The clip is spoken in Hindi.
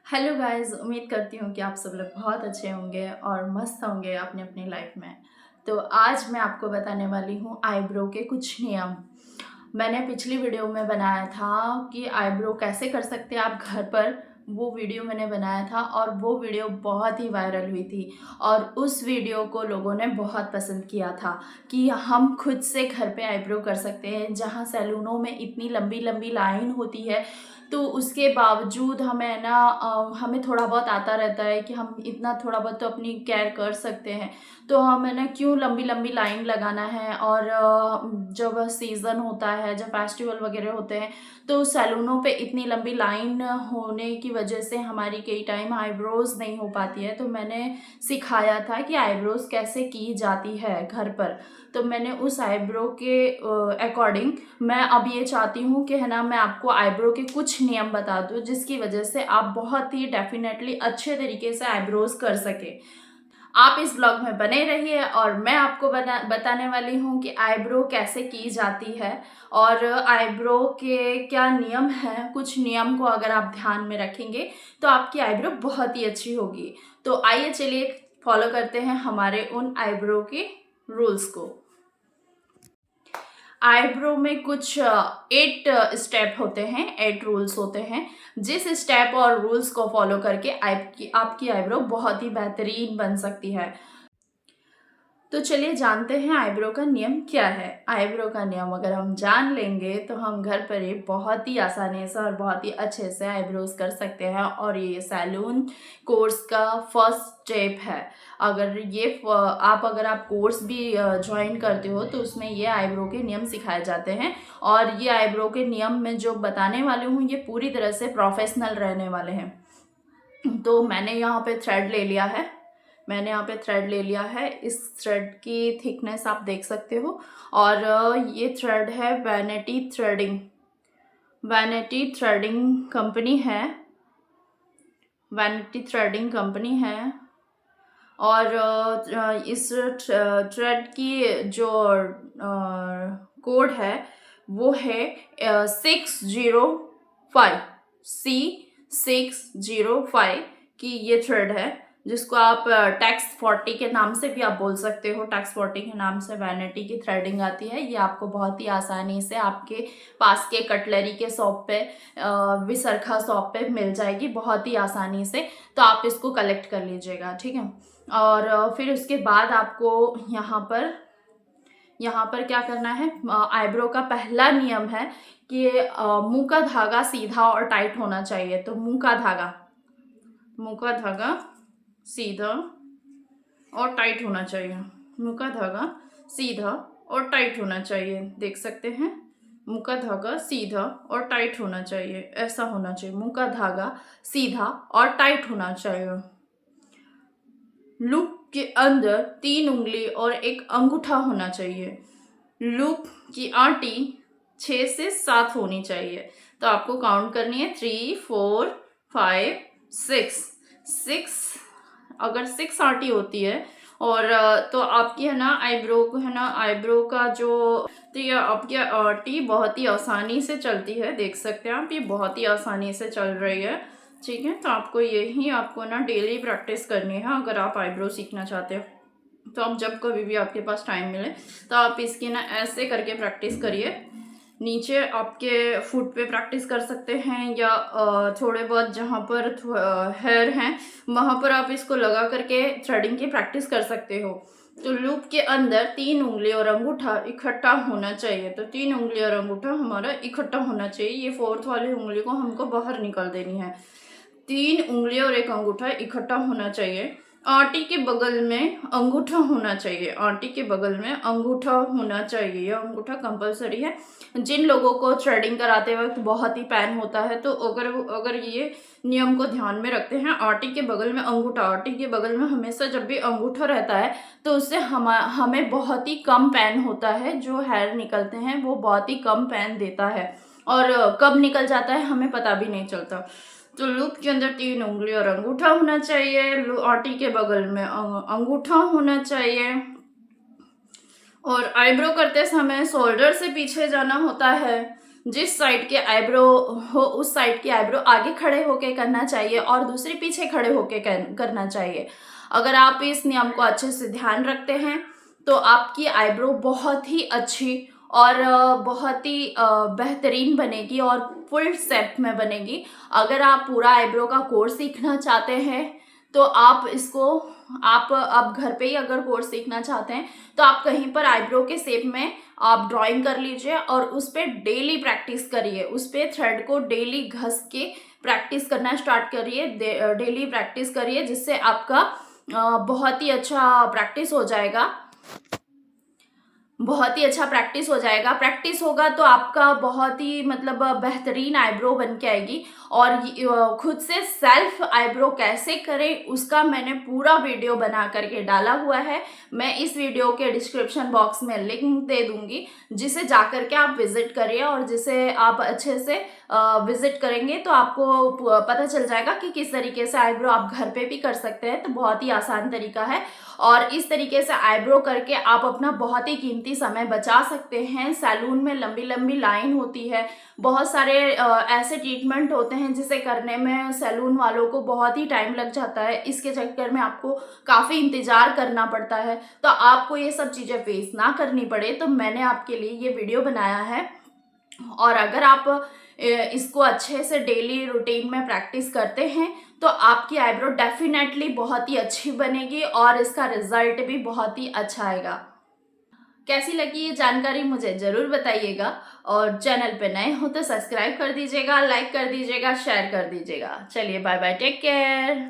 हेलो गाइस, उम्मीद करती हूँ कि आप सब लोग बहुत अच्छे होंगे और मस्त होंगे अपने अपनी लाइफ में। तो आज मैं आपको बताने वाली हूँ आईब्रो के कुछ नियम। मैंने पिछली वीडियो में बनाया था कि आईब्रो कैसे कर सकते हैं आप घर पर। वो वीडियो मैंने बनाया था और वो वीडियो बहुत ही वायरल हुई थी और उस वीडियो को लोगों ने बहुत पसंद किया था कि हम खुद से घर पे आईब्रो कर सकते हैं। जहाँ सैलूनों में इतनी लंबी लंबी लाइन होती है तो उसके बावजूद हमें ना हमें थोड़ा बहुत आता रहता है कि हम इतना थोड़ा बहुत तो अपनी केयर कर सकते हैं। तो हमें ना क्यों लंबी लंबी लाइन लगाना है। और जब सीज़न होता है, जब फेस्टिवल वगैरह होते हैं तो सैलूनों पे इतनी लंबी लाइन होने की वजह से हमारी कई टाइम आईब्रोज नहीं हो पाती है। तो मैंने सिखाया था कि आईब्रोज कैसे की जाती है घर पर। तो मैंने उस आईब्रो के अकॉर्डिंग मैं अब ये चाहती हूँ कि है ना, मैं आपको आईब्रो के कुछ नियम बता दूँ जिसकी वजह से आप बहुत ही डेफिनेटली अच्छे तरीके से आईब्रोज कर सके। आप इस ब्लॉग में बने रहिए और मैं आपको बताने वाली हूँ कि आईब्रो कैसे की जाती है और आईब्रो के क्या नियम हैं। कुछ नियम को अगर आप ध्यान में रखेंगे तो आपकी आईब्रो बहुत ही अच्छी होगी। तो आइए चलिए फॉलो करते हैं हमारे उन आईब्रो के रूल्स को। आईब्रो में कुछ 8 स्टेप होते हैं, 8 रूल्स होते हैं। जिस स्टेप और रूल्स को फॉलो करके आपकी आईब्रो बहुत ही बेहतरीन बन सकती है। तो चलिए जानते हैं आईब्रो का नियम क्या है। आईब्रो का नियम अगर हम जान लेंगे तो हम घर पर ही बहुत ही आसानी से और बहुत ही अच्छे से आईब्रोज कर सकते हैं। और ये सैलून कोर्स का फर्स्ट स्टेप है। अगर आप कोर्स भी ज्वाइन करते हो तो उसमें ये आईब्रो के नियम सिखाए जाते हैं। और ये आईब्रो के नियम में जो बताने वाले हूँ ये पूरी तरह से प्रोफेशनल रहने वाले हैं। तो मैंने यहाँ पे थ्रेड ले लिया है। इस थ्रेड की थिकनेस आप देख सकते हो। और ये थ्रेड है वैनिटी थ्रेडिंग कंपनी है। वैनिटी थ्रेडिंग कंपनी है। और इस थ्रेड की जो कोड है वो है 605 C605 की ये थ्रेड है, जिसको आप टैक्स 40 के नाम से भी आप बोल सकते हो। टैक्स 40 के नाम से वैनिटी की थ्रेडिंग आती है। ये आपको बहुत ही आसानी से आपके पास के कटलरी के शॉप पे, विसरखा शॉप पे मिल जाएगी बहुत ही आसानी से। तो आप इसको कलेक्ट कर लीजिएगा, ठीक है। और फिर उसके बाद आपको यहाँ पर क्या करना है। आईब्रो का पहला नियम है कि मुंह का धागा सीधा और टाइट होना चाहिए। तो मुंह का धागा सीधा और टाइट होना चाहिए। मुंह का धागा सीधा और टाइट होना चाहिए, देख सकते हैं। मुंह का धागा सीधा और टाइट होना चाहिए, ऐसा होना चाहिए। मुंह का धागा सीधा और टाइट होना चाहिए। लूप के अंदर 3 उंगली और एक अंगूठा होना चाहिए। लूप की आटी 6 से 7 होनी चाहिए। तो आपको काउंट करनी है 3 4 5 6। 6 अगर 6 आटी होती है और तो आपकी है ना आईब्रो को है ना आईब्रो का जो, तो ये आपकी आटी बहुत ही आसानी से चलती है, देख सकते हैं आप। ये बहुत ही आसानी से चल रही है, ठीक है। तो आपको ना डेली प्रैक्टिस करनी है अगर आप आईब्रो सीखना चाहते हो। तो आप जब कभी भी आपके पास टाइम मिले तो आप इसकी ना ऐसे करके प्रैक्टिस करिए। नीचे आपके फुट पे प्रैक्टिस कर सकते हैं या थोड़े बहुत जहाँ पर हेयर हैं वहाँ पर आप इसको लगा करके थ्रेडिंग की प्रैक्टिस कर सकते हो। तो लूप के अंदर 3 उंगली और अंगूठा इकट्ठा होना चाहिए। तो 3 उंगली और अंगूठा हमारा इकट्ठा होना चाहिए। ये 4th वाली उंगली को हमको बाहर निकाल देनी है। 3 उंगली और एक अंगूठा इकट्ठा होना चाहिए। आंटी के बगल में अंगूठा होना चाहिए। आंटी के बगल में अंगूठा होना चाहिए। यह अंगूठा कंपलसरी है। जिन लोगों को थ्रेडिंग कराते वक्त बहुत ही पेन होता है तो अगर ये नियम को ध्यान में रखते हैं, आंटी के बगल में अंगूठा, आंटी के बगल में हमेशा जब भी अंगूठा रहता है तो उससे हमें बहुत ही कम पेन होता है। जो हेयर निकलते हैं वो बहुत ही कम पेन देता है और कब निकल जाता है हमें पता भी नहीं चलता। तो लूप के अंदर 3 उंगली और अंगूठा होना चाहिए। आंटी के बगल में अंगूठा होना चाहिए। और आईब्रो करते समय शोल्डर से पीछे जाना होता है। जिस साइड के आईब्रो हो उस साइड के आईब्रो आगे खड़े होके करना चाहिए और दूसरे पीछे खड़े होके करना चाहिए। अगर आप इस नियम को अच्छे से ध्यान रखते हैं तो आपकी आईब्रो बहुत ही अच्छी और बहुत ही बेहतरीन बनेगी और फुल सेट में बनेगी। अगर आप पूरा आईब्रो का कोर्स सीखना चाहते हैं तो आप अब घर पे ही अगर कोर्स सीखना चाहते हैं तो आप कहीं पर आईब्रो के शेप में आप ड्राइंग कर लीजिए और उस पर डेली प्रैक्टिस करिए। उस पर थ्रेड को डेली घस के प्रैक्टिस करना स्टार्ट करिए, डेली प्रैक्टिस करिए, जिससे आपका बहुत ही अच्छा प्रैक्टिस हो जाएगा। बहुत ही अच्छा प्रैक्टिस हो जाएगा। प्रैक्टिस होगा तो आपका बहुत ही मतलब बेहतरीन आईब्रो बन के आएगी। और खुद से सेल्फ आईब्रो कैसे करें उसका मैंने पूरा वीडियो बना करके डाला हुआ है। मैं इस वीडियो के डिस्क्रिप्शन बॉक्स में लिंक दे दूंगी, जिसे जाकर के आप विजिट करिए और जिसे आप अच्छे से विजिट करेंगे तो आपको पता चल जाएगा कि किस तरीके से आईब्रो आप घर पे भी कर सकते हैं। तो बहुत ही आसान तरीका है और इस तरीके से आईब्रो करके आप अपना बहुत ही कीमती समय बचा सकते हैं। सैलून में लंबी लंबी लाइन होती है, बहुत सारे ऐसे ट्रीटमेंट होते हैं जिसे करने में सैलून वालों को बहुत ही टाइम लग जाता है। इसके चक्कर में आपको काफ़ी इंतज़ार करना पड़ता है। तो आपको ये सब चीज़ें फेस ना करनी पड़े तो मैंने आपके लिए ये वीडियो बनाया है। और अगर आप इसको अच्छे से डेली रूटीन में प्रैक्टिस करते हैं तो आपकी आईब्रो डेफिनेटली बहुत ही अच्छी बनेगी और इसका रिजल्ट भी बहुत ही अच्छा आएगा। कैसी लगी ये जानकारी मुझे ज़रूर बताइएगा और चैनल पे नए हो तो सब्सक्राइब कर दीजिएगा, लाइक कर दीजिएगा, शेयर कर दीजिएगा। चलिए बाय बाय, टेक केयर।